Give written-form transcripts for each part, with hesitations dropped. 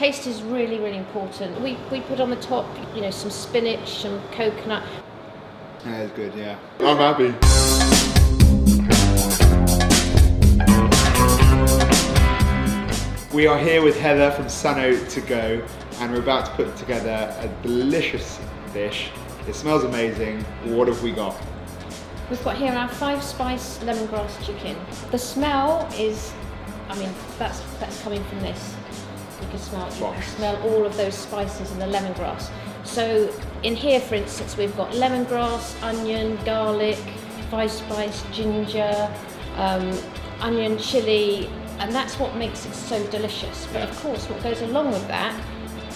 Taste is really, really important. We put on the top, you know, some spinach, some coconut. That is good, yeah. I'm happy. We are here with Heather from Sano To Go, and we're about to put together a delicious dish. It smells amazing. What have we got? We've got here our 5-spice lemongrass chicken. The smell is, I mean, that's coming from this. You can smell all of those spices in the lemongrass. So in here, for instance, we've got lemongrass, onion, garlic, 5-spice, ginger, onion, chilli, and that's what makes it so delicious. But of course, what goes along with that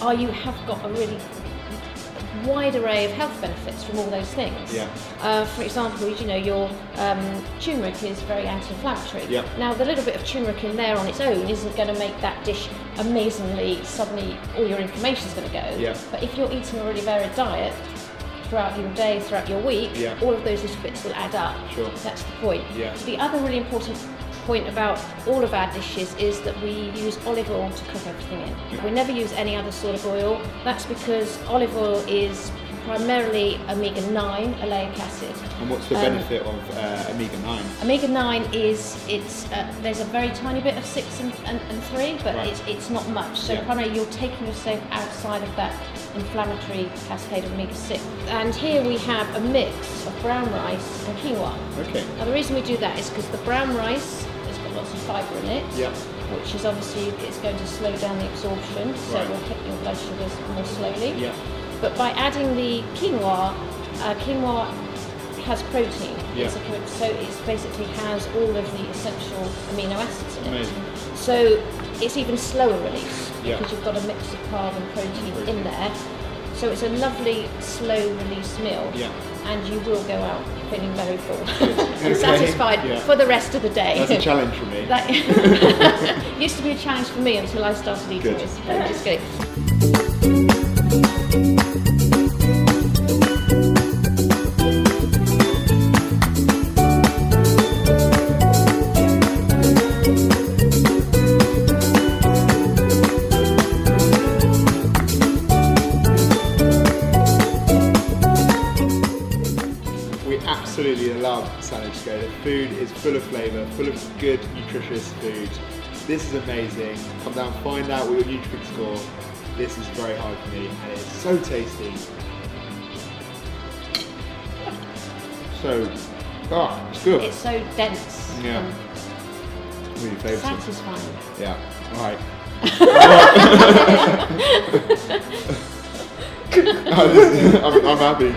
are you have got a really wide array of health benefits from all those things. For example, you know, your turmeric is very anti-inflammatory. Now, the little bit of turmeric in there on its own isn't going to make that dish amazingly, suddenly all your inflammation is going to go. But if you're eating a really varied diet throughout your day, throughout your week, all of those little bits will add up. That's the point. The other really important point about all of our dishes is that we use olive oil to cook everything in. We never use any other sort of oil. That's because olive oil is primarily omega-9, oleic acid. And what's the benefit of omega-9? Omega-9 is, there's a very tiny bit of 6 and 3, but it's not much. So primarily you're taking yourself outside of that inflammatory cascade of omega-6. And here we have a mix of brown rice and quinoa. Now the reason we do that is because the brown rice has got lots of fibre in it, which is obviously it's going to slow down the absorption, so it will hit your blood sugars more slowly. But by adding the quinoa, quinoa has protein. So it basically has all of the essential amino acids in it. So it's even slower release because you've got a mix of carb and protein in there. So it's a lovely slow release meal, and you will go out feeling very full and satisfied for the rest of the day. That's a challenge for me. That used to be a challenge for me until I started eating this. Which is good. Absolutely love Sano To Go. The food is full of flavour, full of good, nutritious food. This is amazing. Come down, find out what your Nutrifix score. This is very high for me, and it's so tasty. So, it's good. It's so dense. Really flavoursome. Satisfying. Alright. I'm happy.